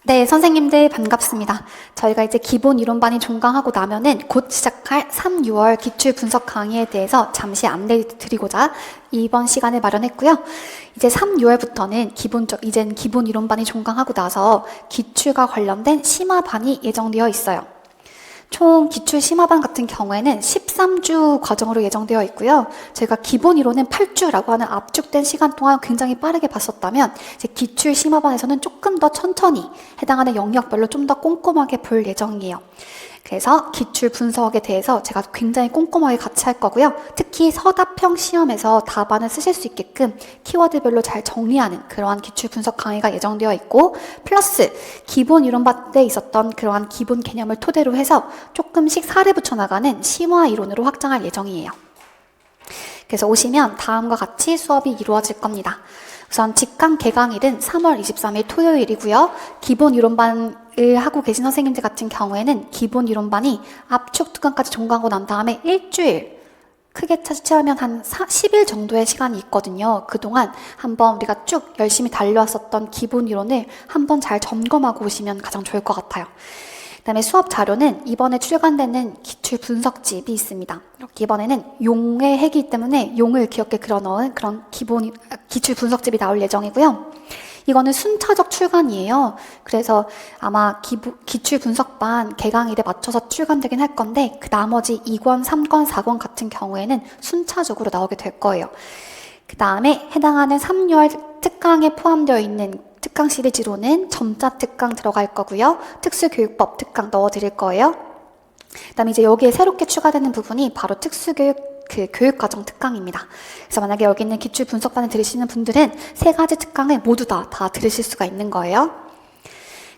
네, 선생님들 반갑습니다. 저희가 이제 기본 이론반이 종강하고 나면은 곧 시작할 3, 6월 기출 분석 강의에 대해서 잠시 안내 드리고자 이번 시간을 마련했고요. 이제 3, 6월부터는 이젠 기본 이론반이 종강하고 나서 기출과 관련된 심화반이 예정되어 있어요. 총 기출 심화반 같은 경우에는 13주 과정으로 예정되어 있고요. 저희가 기본 이론은 8주라고 하는 압축된 시간 동안 굉장히 빠르게 봤었다면 이제 기출 심화반에서는 조금 더 천천히 해당하는 영역별로 좀 더 꼼꼼하게 볼 예정이에요. 그래서 기출 분석에 대해서 제가 굉장히 꼼꼼하게 같이 할 거고요. 특히 서답형 시험에서 답안을 쓰실 수 있게끔 키워드별로 잘 정리하는 그러한 기출 분석 강의가 예정되어 있고, 플러스 기본 이론반 때 있었던 그러한 기본 개념을 토대로 해서 조금씩 사례 붙여나가는 심화 이론으로 확장할 예정이에요. 그래서 오시면 다음과 같이 수업이 이루어질 겁니다. 우선 직강 개강일은 3월 23일 토요일이고요. 기본 이론반을 하고 계신 선생님들 같은 경우에는 기본 이론반이 압축 특강까지 종강하고 난 다음에 일주일, 크게 차치하면 한 10일 정도의 시간이 있거든요. 그동안 한번 우리가 쭉 열심히 달려왔었던 기본 이론을 한번 잘 점검하고 오시면 가장 좋을 것 같아요. 그 다음에 수업 자료는 이번에 출간되는 기출 분석집이 있습니다. 이렇게 이번에는 용의 해이기 때문에 용을 귀엽게 그려넣은 그런 기출 분석집이 나올 예정이고요. 이거는 순차적 출간이에요. 그래서 아마 기출 분석반 개강일에 맞춰서 출간되긴 할 건데, 그 나머지 2권, 3권, 4권 같은 경우에는 순차적으로 나오게 될 거예요. 그 다음에 해당하는 3, 6월 특강에 포함되어 있는 특강 시리즈로는 점자 특강 들어갈 거고요. 특수교육법 특강 넣어드릴 거예요. 그 다음에 이제 여기에 새롭게 추가되는 부분이 바로 특수교육 교육과정 특강입니다. 그래서 만약에 여기 있는 기출 분석반을 들으시는 분들은 3가지 특강을 모두 다 들으실 수가 있는 거예요.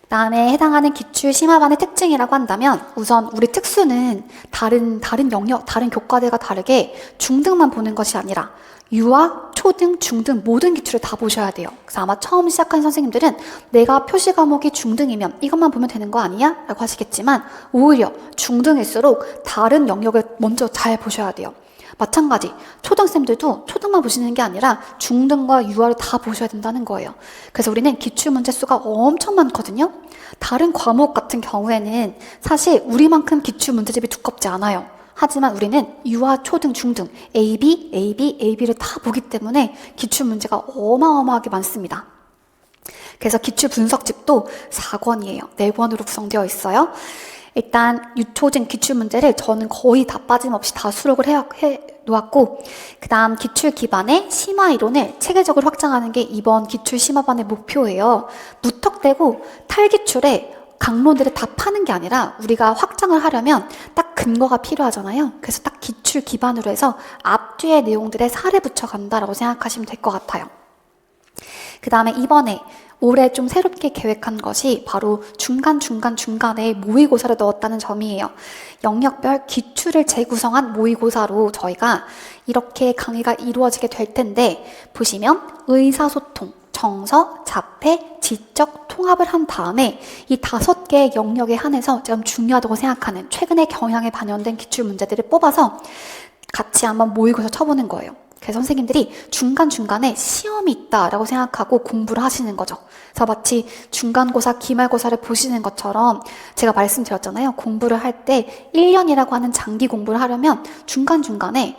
그 다음에 해당하는 기출 심화반의 특징이라고 한다면, 우선 우리 특수는 다른 영역, 다른 교과들과 다르게 중등만 보는 것이 아니라 유아, 초등, 중등 모든 기출을 다 보셔야 돼요. 그래서 아마 처음 시작하는 선생님들은 내가 표시 과목이 중등이면 이것만 보면 되는 거 아니야? 라고 하시겠지만, 오히려 중등일수록 다른 영역을 먼저 잘 보셔야 돼요. 마찬가지 초등생들도 초등만 보시는 게 아니라 중등과 유아를 다 보셔야 된다는 거예요. 그래서 우리는 기출 문제 수가 엄청 많거든요. 다른 과목 같은 경우에는 사실 우리만큼 기출 문제집이 두껍지 않아요. 하지만 우리는 유아, 초등, 중등, AB를 다 보기 때문에 기출 문제가 어마어마하게 많습니다. 그래서 기출 분석집도 4권이에요. 4권으로 구성되어 있어요. 일단 유초등 기출 문제를 저는 거의 다 빠짐없이 다 수록을 해 놓았고, 그 다음 기출 기반의 심화 이론을 체계적으로 확장하는 게 이번 기출 심화반의 목표예요. 무턱대고 탈기출에 강론들을 다 파는 게 아니라 우리가 확장을 하려면 딱 근거가 필요하잖아요. 그래서 딱 기출 기반으로 해서 앞뒤의 내용들에 살을 붙여간다라고 생각하시면 될 것 같아요. 그 다음에 이번에 올해 좀 새롭게 계획한 것이 바로 중간에 모의고사를 넣었다는 점이에요. 영역별 기출을 재구성한 모의고사로 저희가 이렇게 강의가 이루어지게 될 텐데, 보시면 의사소통, 정서, 자폐, 지적, 통합을 한 다음에 이 5개의 영역에 한해서 좀 중요하다고 생각하는 최근의 경향에 반영된 기출 문제들을 뽑아서 같이 한번 모의고사 쳐보는 거예요. 그래서 선생님들이 중간중간에 시험이 있다라고 생각하고 공부를 하시는 거죠. 그래서 마치 중간고사, 기말고사를 보시는 것처럼 제가 말씀드렸잖아요. 공부를 할 때 1년이라고 하는 장기 공부를 하려면 중간중간에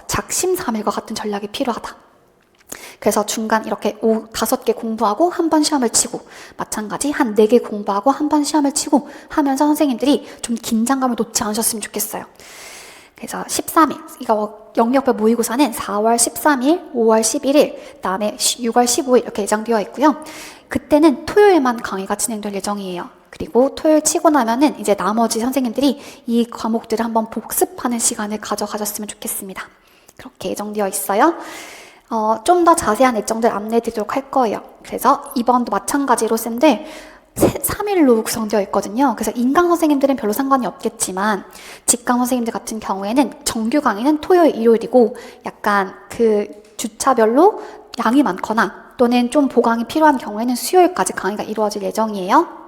작심삼일과 같은 전략이 필요하다. 그래서 중간 이렇게 5개 공부하고 한 번 시험을 치고, 마찬가지 한 4개 공부하고 한 번 시험을 치고 하면서 선생님들이 좀 긴장감을 놓지 않으셨으면 좋겠어요. 그래서 13일, 이거 영역별 모의고사는 4월 13일, 5월 11일, 그다음에 6월 15일 이렇게 예정되어 있고요. 그때는 토요일만 강의가 진행될 예정이에요. 그리고 토요일 치고 나면은 이제 나머지 선생님들이 이 과목들을 한번 복습하는 시간을 가져가셨으면 좋겠습니다. 그렇게 예정되어 있어요. 좀 더 자세한 일정들 안내 드리도록 할 거예요. 그래서 이번도 마찬가지로 쌤들 3일로 구성되어 있거든요. 그래서 인강 선생님들은 별로 상관이 없겠지만, 직강 선생님들 같은 경우에는 정규 강의는 토요일, 일요일이고, 약간 그 주차별로 양이 많거나 또는 좀 보강이 필요한 경우에는 수요일까지 강의가 이루어질 예정이에요.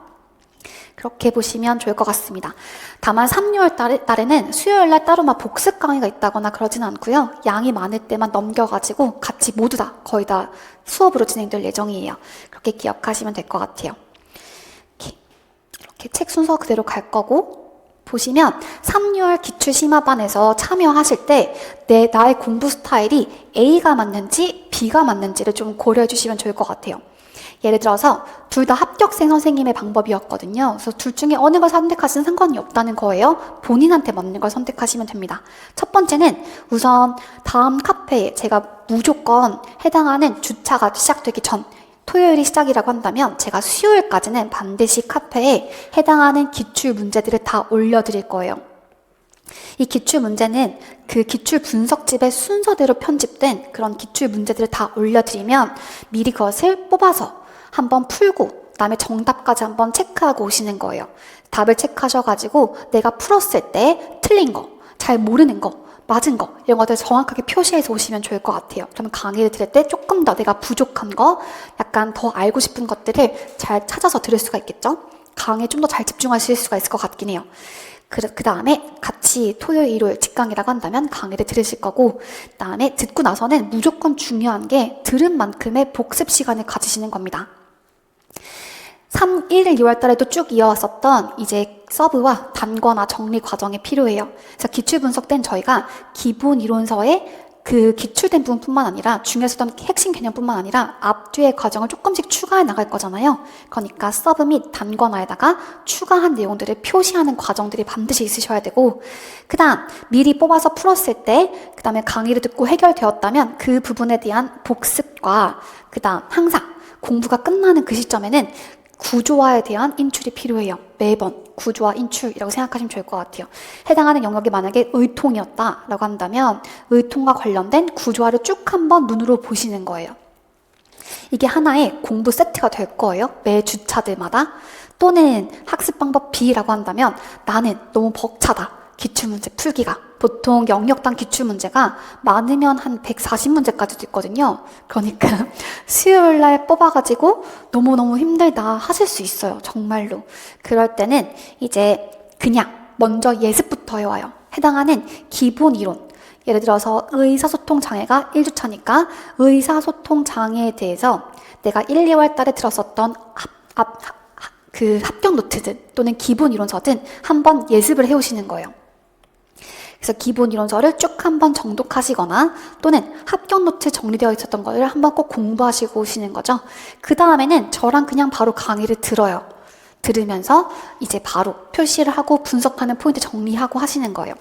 그렇게 보시면 좋을 것 같습니다. 다만 3, 6월 달에는 수요일날 따로 막 복습 강의가 있다거나 그러진 않고요. 양이 많을 때만 넘겨가지고 같이 모두 다 거의 다 수업으로 진행될 예정이에요. 그렇게 기억하시면 될 것 같아요. 이렇게 책 순서 그대로 갈 거고, 보시면 3, 6월 기출심화반에서 참여하실 때 나의 공부 스타일이 A가 맞는지 B가 맞는지를 좀 고려해 주시면 좋을 것 같아요. 예를 들어서 둘 다 합격생 선생님의 방법이었거든요. 그래서 둘 중에 어느 걸 선택하시는 상관이 없다는 거예요. 본인한테 맞는 걸 선택하시면 됩니다. 첫 번째는 우선 다음 카페에 제가 무조건 해당하는 주차가 시작되기 전, 토요일이 시작이라고 한다면 제가 수요일까지는 반드시 카페에 해당하는 기출 문제들을 다 올려드릴 거예요. 이 기출 문제는 그 기출 분석집의 순서대로 편집된 그런 기출 문제들을 다 올려드리면 미리 그것을 뽑아서 한번 풀고 그다음에 정답까지 한번 체크하고 오시는 거예요. 답을 체크하셔가지고 내가 풀었을 때 틀린 거, 잘 모르는 거, 맞은 거 이런 것들 정확하게 표시해서 오시면 좋을 것 같아요. 그러면 강의를 들을 때 조금 더 내가 부족한 거, 약간 더 알고 싶은 것들을 잘 찾아서 들을 수가 있겠죠? 강의에 좀 더 잘 집중하실 수가 있을 것 같긴 해요. 그 다음에 같이 토요일, 일요일 직강이라고 한다면 강의를 들으실 거고, 그 다음에 듣고 나서는 무조건 중요한 게 들은 만큼의 복습 시간을 가지시는 겁니다. 1일 2월 달에도 쭉 이어왔었던 이제 서브와 단권화 정리 과정이 필요해요. 그래서 기출 분석 때는 저희가 기본 이론서에 그 기출된 부분뿐만 아니라 중요했었던 핵심 개념뿐만 아니라 앞뒤의 과정을 조금씩 추가해 나갈 거잖아요. 그러니까 서브 및 단권화에다가 추가한 내용들을 표시하는 과정들이 반드시 있으셔야 되고, 그 다음 미리 뽑아서 풀었을 때, 그 다음에 강의를 듣고 해결되었다면 그 부분에 대한 복습과 그 다음 항상 공부가 끝나는 그 시점에는 구조화에 대한 인출이 필요해요. 매번 구조화 인출이라고 생각하시면 좋을 것 같아요. 해당하는 영역이 만약에 의통이었다라고 한다면 의통과 관련된 구조화를 쭉 한번 눈으로 보시는 거예요. 이게 하나의 공부 세트가 될 거예요. 매 주차들마다. 또는 학습 방법 B라고 한다면 나는 너무 벅차다. 기출문제 풀기가. 보통 영역당 기출문제가 많으면 한 140문제까지도 있거든요. 그러니까 수요일날 뽑아가지고 너무너무 힘들다 하실 수 있어요. 정말로. 그럴 때는 이제 그냥 먼저 예습부터 해와요. 해당하는 기본 이론. 예를 들어서 의사소통 장애가 1주차니까 의사소통 장애에 대해서 내가 1, 2월 달에 들었었던 그 합격 노트든 또는 기본 이론서든 한번 예습을 해오시는 거예요. 그래서 기본 이론서를 쭉 한번 정독하시거나 또는 합격 노트 정리되어 있었던 거를 한번 꼭 공부하시고 오시는 거죠. 그 다음에는 저랑 그냥 바로 강의를 들어요. 들으면서 이제 바로 표시를 하고 분석하는 포인트 정리하고 하시는 거예요.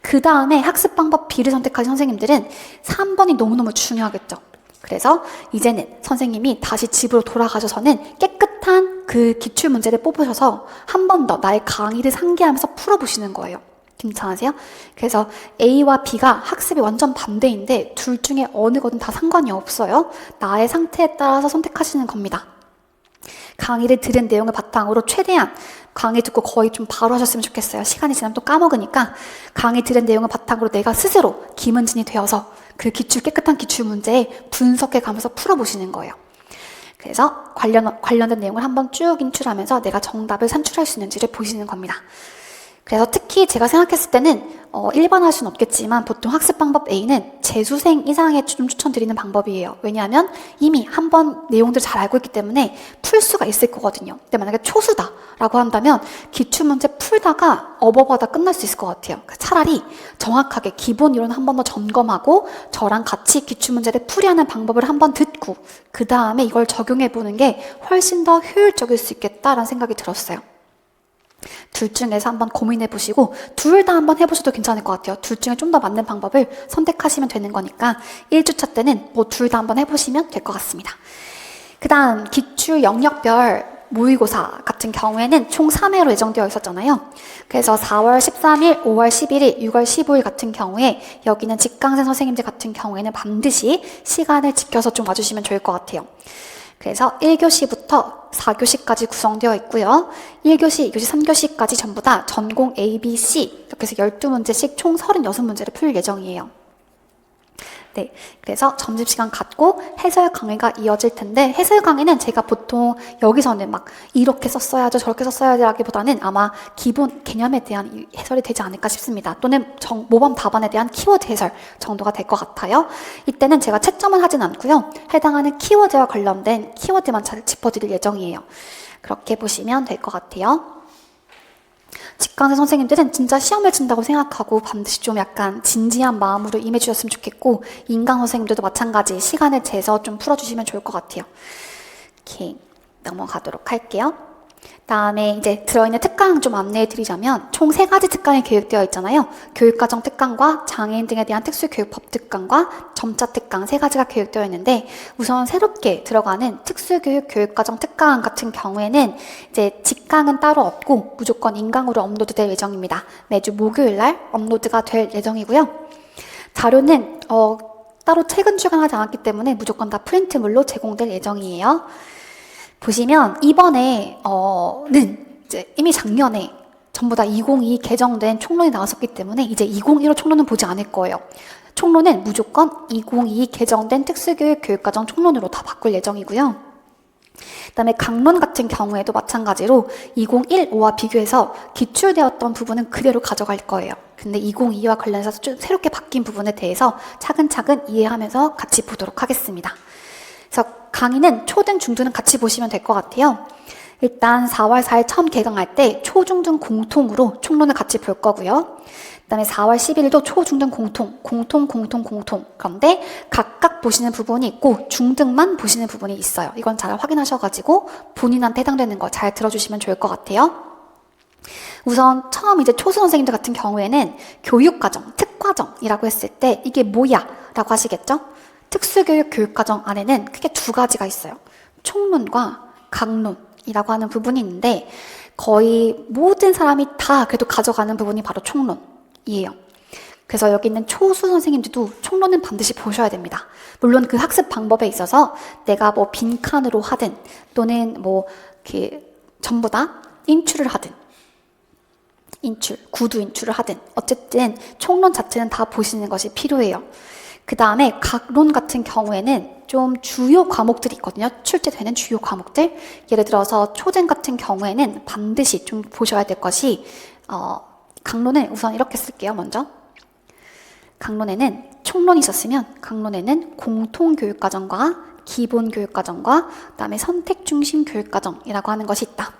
그 다음에 학습 방법 B를 선택하신 선생님들은 3번이 너무너무 중요하겠죠. 그래서 이제는 선생님이 다시 집으로 돌아가셔서는 깨끗한 그 기출 문제를 뽑으셔서 한 번 더 나의 강의를 상기하면서 풀어보시는 거예요. 괜찮으세요? 그래서 A와 B가 학습이 완전 반대인데 둘 중에 어느 거든 다 상관이 없어요. 나의 상태에 따라서 선택하시는 겁니다. 강의를 들은 내용을 바탕으로 최대한 강의 듣고 거의 좀 바로 하셨으면 좋겠어요. 시간이 지나면 또 까먹으니까 강의 들은 내용을 바탕으로 내가 스스로 김은진이 되어서 그 깨끗한 기출 문제에 분석해 가면서 풀어보시는 거예요. 그래서 관련된 내용을 한번 쭉 인출하면서 내가 정답을 산출할 수 있는지를 보시는 겁니다. 그래서 특히 제가 생각했을 때는 일반화할 수는 없겠지만 보통 학습 방법 A는 재수생 이상에 좀 추천드리는 방법이에요. 왜냐하면 이미 한번 내용들 잘 알고 있기 때문에 풀 수가 있을 거거든요. 근데 만약에 초수다라고 한다면 기출문제 풀다가 어버버다 끝날 수 있을 것 같아요. 차라리 정확하게 기본 이론 한 번 더 점검하고 저랑 같이 기출문제를 풀이하는 방법을 한번 듣고 그 다음에 이걸 적용해보는 게 훨씬 더 효율적일 수 있겠다라는 생각이 들었어요. 둘 중에서 한번 고민해 보시고 둘 다 한번 해보셔도 괜찮을 것 같아요. 둘 중에 좀 더 맞는 방법을 선택하시면 되는 거니까 1주차 때는 뭐 둘 다 한번 해보시면 될 것 같습니다. 그 다음 기출 영역별 모의고사 같은 경우에는 총 3회로 예정되어 있었잖아요. 그래서 4월 13일, 5월 11일, 6월 15일 같은 경우에 여기는 직강생 선생님들 같은 경우에는 반드시 시간을 지켜서 좀 와주시면 좋을 것 같아요. 그래서 1교시부터 4교시까지 구성되어 있고요. 1교시, 2교시, 3교시까지 전부 다 전공 A, B, C 이렇게 해서 12문제씩 총 36문제를 풀 예정이에요. 네, 그래서 점심시간 갖고 해설 강의가 이어질 텐데 해설 강의는 제가 보통 여기서는 막 이렇게 썼어야죠 저렇게 썼어야지 라기보다는 아마 기본 개념에 대한 해설이 되지 않을까 싶습니다. 또는 모범 답안에 대한 키워드 해설 정도가 될 것 같아요. 이때는 제가 채점은 하진 않고요. 해당하는 키워드와 관련된 키워드만 잘 짚어드릴 예정이에요. 그렇게 보시면 될 것 같아요. 직강생 선생님들은 진짜 시험을 친다고 생각하고 반드시 좀 약간 진지한 마음으로 임해주셨으면 좋겠고, 인강 선생님들도 마찬가지 시간을 재서 좀 풀어주시면 좋을 것 같아요. 이렇게 넘어가도록 할게요. 다음에 이제 들어있는 특강 좀 안내해 드리자면 총 3가지 특강이 계획되어 있잖아요. 교육과정 특강과 장애인 등에 대한 특수교육법 특강과 점자 특강 3가지가 계획되어 있는데, 우선 새롭게 들어가는 특수교육 교육과정 특강 같은 경우에는 이제 직강은 따로 없고 무조건 인강으로 업로드될 예정입니다. 매주 목요일날 업로드가 될 예정이고요. 자료는 따로 최근 출간하지 않았기 때문에 무조건 다 프린트물로 제공될 예정이에요. 보시면 이번에는 이제 이미 작년에 전부 다 2022 개정된 총론이 나왔었기 때문에 이제 2015 총론은 보지 않을 거예요. 총론은 무조건 2022 개정된 특수교육 교육과정 총론으로 다 바꿀 예정이고요. 그다음에 강론 같은 경우에도 마찬가지로 2015와 비교해서 기출되었던 부분은 그대로 가져갈 거예요. 근데 2022와 관련해서 좀 새롭게 바뀐 부분에 대해서 차근차근 이해하면서 같이 보도록 하겠습니다. 그래서 강의는 초등, 중등은 같이 보시면 될 것 같아요. 일단 4월 4일 처음 개강할 때 초, 중, 등 공통으로 총론을 같이 볼 거고요. 그 다음에 4월 11일도 초, 중, 등 공통. 그런데 각각 보시는 부분이 있고 중등만 보시는 부분이 있어요. 이건 잘 확인하셔가지고 본인한테 해당되는 거 잘 들어주시면 좋을 것 같아요. 우선 처음 이제 초수 선생님들 같은 경우에는 교육과정, 특과정이라고 했을 때 이게 뭐야? 라고 하시겠죠? 특수교육 교육과정 안에는 크게 2가지가 있어요. 총론과 강론이라고 하는 부분이 있는데 거의 모든 사람이 다 그래도 가져가는 부분이 바로 총론이에요. 그래서 여기 있는 초수 선생님들도 총론은 반드시 보셔야 됩니다. 물론 그 학습 방법에 있어서 내가 뭐 빈칸으로 하든 또는 뭐 전부 다 인출을 하든 구두 인출을 하든 어쨌든 총론 자체는 다 보시는 것이 필요해요. 그 다음에 각론 같은 경우에는 좀 주요 과목들이 있거든요. 출제되는 주요 과목들. 예를 들어서 초등 같은 경우에는 반드시 좀 보셔야 될 것이 강론은 우선 이렇게 쓸게요. 먼저 강론에는 총론이 있었으면 강론에는 공통교육과정과 기본교육과정과 그다음에 선택중심교육과정이라고 하는 것이 있다.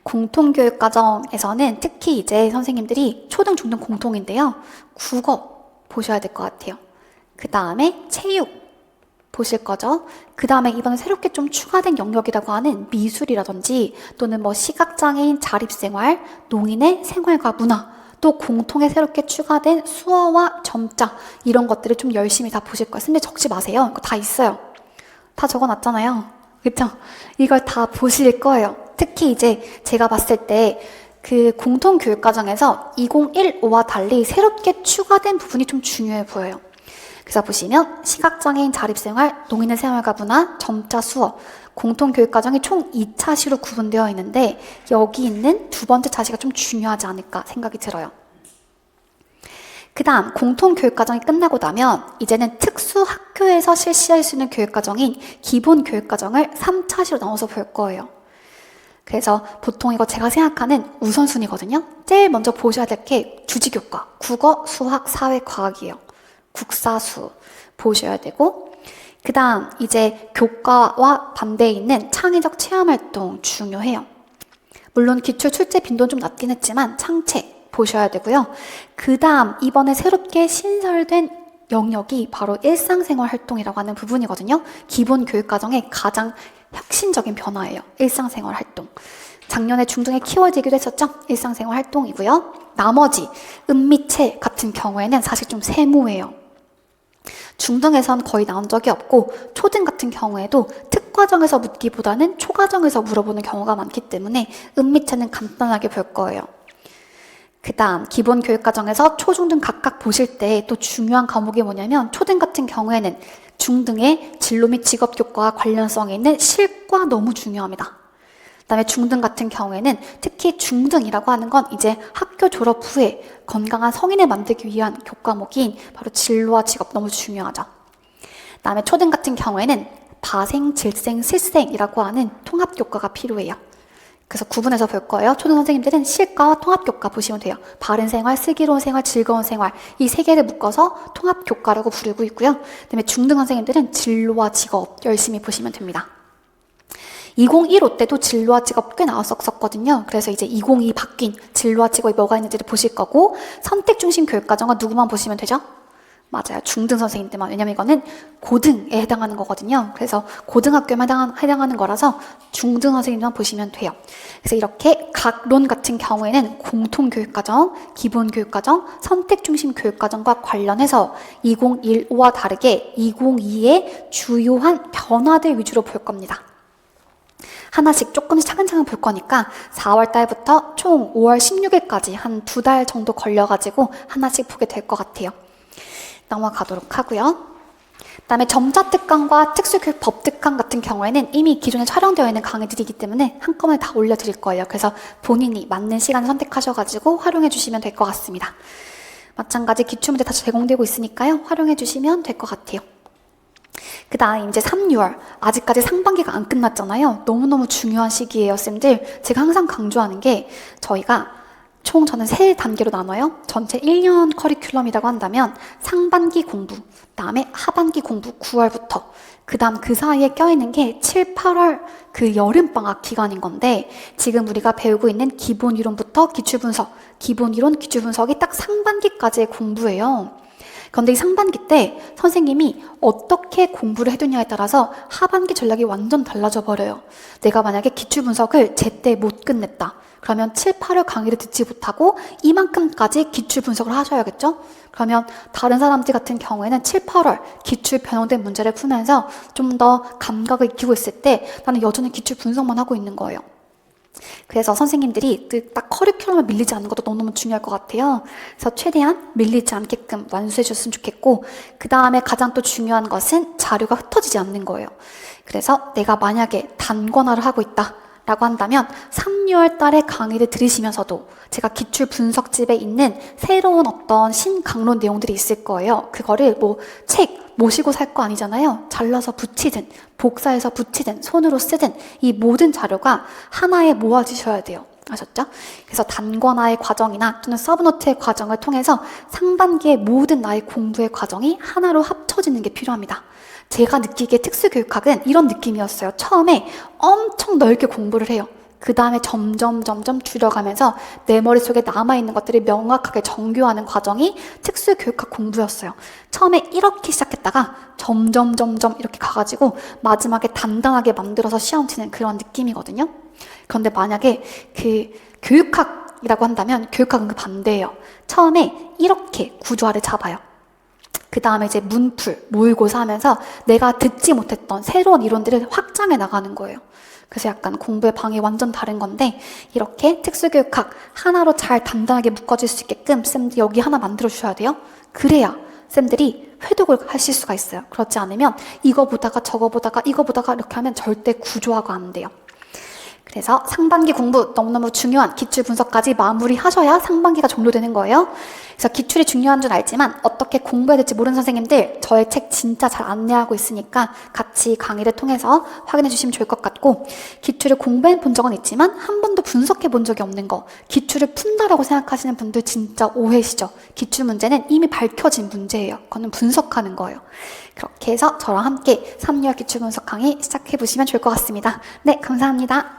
공통교육과정에서는 특히 이제 선생님들이 초등, 중등 공통인데요. 국어 보셔야 될 것 같아요. 그 다음에 체육 보실 거죠. 그 다음에 이번에 새롭게 좀 추가된 영역이라고 하는 미술이라든지 또는 뭐 시각장애인 자립생활, 농인의 생활과 문화, 또 공통에 새롭게 추가된 수어와 점자 이런 것들을 좀 열심히 다 보실 거예요. 근데 적지 마세요. 이거 다 있어요. 다 적어놨잖아요. 그렇죠? 이걸 다 보실 거예요. 특히 이제 제가 봤을 때 그 공통교육과정에서 2015와 달리 새롭게 추가된 부분이 좀 중요해 보여요. 그래서 보시면 시각장애인 자립생활, 농인의 생활과 문화, 점자 수어 공통교육과정이 총 2차시로 구분되어 있는데 여기 있는 2번째 차시가 좀 중요하지 않을까 생각이 들어요. 그 다음 공통교육과정이 끝나고 나면 이제는 특수학교에서 실시할 수 있는 교육과정인 기본교육과정을 3차시로 나눠서 볼 거예요. 그래서 보통 이거 제가 생각하는 우선순위거든요. 제일 먼저 보셔야 될 게 주지교과, 국어, 수학, 사회, 과학이에요. 국사수 보셔야 되고 그 다음 이제 교과와 반대에 있는 창의적 체험활동 중요해요. 물론 기출 출제 빈도는 좀 낮긴 했지만 창책 보셔야 되고요. 그 다음 이번에 새롭게 신설된 영역이 바로 일상생활 활동이라고 하는 부분이거든요. 기본 교육과정의 가장 혁신적인 변화예요. 일상생활 활동. 작년에 중등에 키워드이기도 했었죠. 일상생활 활동이고요. 나머지 은미체 같은 경우에는 사실 좀 세모예요. 중등에선 거의 나온 적이 없고 초등 같은 경우에도 특과정에서 묻기보다는 초과정에서 물어보는 경우가 많기 때문에 은미체는 간단하게 볼 거예요. 그 다음 기본 교육과정에서 초, 중등 각각 보실 때 또 중요한 과목이 뭐냐면 초등 같은 경우에는 중등의 진로 및 직업교과와 관련성이 있는 실과 너무 중요합니다. 그 다음에 중등 같은 경우에는 특히 중등이라고 하는 건 이제 학교 졸업 후에 건강한 성인을 만들기 위한 교과목인 바로 진로와 직업 너무 중요하죠. 그 다음에 초등 같은 경우에는 바생, 질생, 실생이라고 하는 통합교과가 필요해요. 그래서 구분해서 볼 거예요. 초등 선생님들은 실과와 통합교과 보시면 돼요. 바른 생활, 슬기로운 생활, 즐거운 생활 이 3개를 묶어서 통합교과라고 부르고 있고요. 그다음에 중등 선생님들은 진로와 직업 열심히 보시면 됩니다. 2015 때도 진로와 직업 꽤 나왔었거든요. 그래서 이제 2022 바뀐 진로와 직업이 뭐가 있는지를 보실 거고, 선택 중심 교육과정은 누구만 보시면 되죠? 맞아요. 중등 선생님들만. 왜냐면 이거는 고등에 해당하는 거거든요. 그래서 고등학교에 해당하는 거라서 중등 선생님만 보시면 돼요. 그래서 이렇게 각 론 같은 경우에는 공통교육과정, 기본교육과정, 선택중심 교육과정과 관련해서 2015와 다르게 2022의 주요한 변화들 위주로 볼 겁니다. 하나씩 조금씩 차근차근 볼 거니까 4월 달부터 총 5월 16일까지 한 2달 정도 걸려가지고 하나씩 보게 될 것 같아요. 넘어가도록 하고요. 그 다음에 점자특강과 특수교육 법특강 같은 경우에는 이미 기존에 촬영되어 있는 강의들이기 때문에 한꺼번에 다 올려드릴 거예요. 그래서 본인이 맞는 시간을 선택하셔가지고 활용해 주시면 될 것 같습니다. 마찬가지 기출문제 다 제공되고 있으니까요. 활용해 주시면 될 것 같아요. 그 다음 이제 3, 6월 아직까지 상반기가 안 끝났잖아요. 너무너무 중요한 시기예요, 쌤들. 제가 항상 강조하는 게 저희가 총 저는 3단계로 나눠요. 전체 1년 커리큘럼이라고 한다면 상반기 공부, 그다음에 하반기 공부 9월부터, 그 다음 그 사이에 껴있는 게 7, 8월 그 여름방학 기간인 건데, 지금 우리가 배우고 있는 기본이론부터 기출분석, 기본이론, 기출분석이 딱 상반기까지의 공부예요. 그런데 이 상반기 때 선생님이 어떻게 공부를 해두냐에 따라서 하반기 전략이 완전 달라져 버려요. 내가 만약에 기출분석을 제때 못 끝냈다. 그러면 7, 8월 강의를 듣지 못하고 이만큼까지 기출 분석을 하셔야겠죠? 그러면 다른 사람들 같은 경우에는 7, 8월 기출 변형된 문제를 풀면서 좀 더 감각을 익히고 있을 때 나는 여전히 기출 분석만 하고 있는 거예요. 그래서 선생님들이 딱 커리큘럼에 밀리지 않는 것도 너무너무 중요할 것 같아요. 그래서 최대한 밀리지 않게끔 완수해 주셨으면 좋겠고, 그 다음에 가장 또 중요한 것은 자료가 흩어지지 않는 거예요. 그래서 내가 만약에 단권화를 하고 있다 라고 한다면 3, 6월 달에 강의를 들으시면서도 제가 기출 분석집에 있는 새로운 어떤 신강론 내용들이 있을 거예요. 그거를 뭐 책 모시고 살 거 아니잖아요. 잘라서 붙이든 복사해서 붙이든 손으로 쓰든 이 모든 자료가 하나에 모아지셔야 돼요. 아셨죠? 그래서 단권화의 과정이나 또는 서브노트의 과정을 통해서 상반기의 모든 나의 공부의 과정이 하나로 합쳐지는 게 필요합니다. 제가 느끼기에 특수교육학은 이런 느낌이었어요. 처음에 엄청 넓게 공부를 해요. 그 다음에 점점 줄여가면서 내 머릿속에 남아있는 것들을 명확하게 정교하는 과정이 특수교육학 공부였어요. 처음에 이렇게 시작했다가 점점 이렇게 가가지고 마지막에 단단하게 만들어서 시험 치는 그런 느낌이거든요. 그런데 만약에 그 교육학이라고 한다면 교육학은 그 반대예요. 처음에 이렇게 구조화를 잡아요. 그 다음에 이제 문풀, 모의고사 하면서 내가 듣지 못했던 새로운 이론들을 확장해 나가는 거예요. 그래서 약간 공부의 방이 완전 다른 건데, 이렇게 특수교육학 하나로 잘 단단하게 묶어질 수 있게끔 쌤들이 여기 하나 만들어 주셔야 돼요. 그래야 쌤들이 회독을 하실 수가 있어요. 그렇지 않으면 이거 보다가 저거 보다가 이거 보다가 이렇게 하면 절대 구조화가 안 돼요. 그래서 상반기 공부 너무너무 중요한 기출 분석까지 마무리하셔야 상반기가 종료되는 거예요. 그래서 기출이 중요한 줄 알지만 어떻게 공부해야 될지 모르는 선생님들 저의 책 진짜 잘 안내하고 있으니까 같이 강의를 통해서 확인해 주시면 좋을 것 같고, 기출을 공부해 본 적은 있지만 한 번도 분석해 본 적이 없는 거, 기출을 푼다라고 생각하시는 분들 진짜 오해시죠. 기출 문제는 이미 밝혀진 문제예요. 그거는 분석하는 거예요. 그렇게 해서 저랑 함께 3, 6월 기출 분석 강의 시작해 보시면 좋을 것 같습니다. 네, 감사합니다.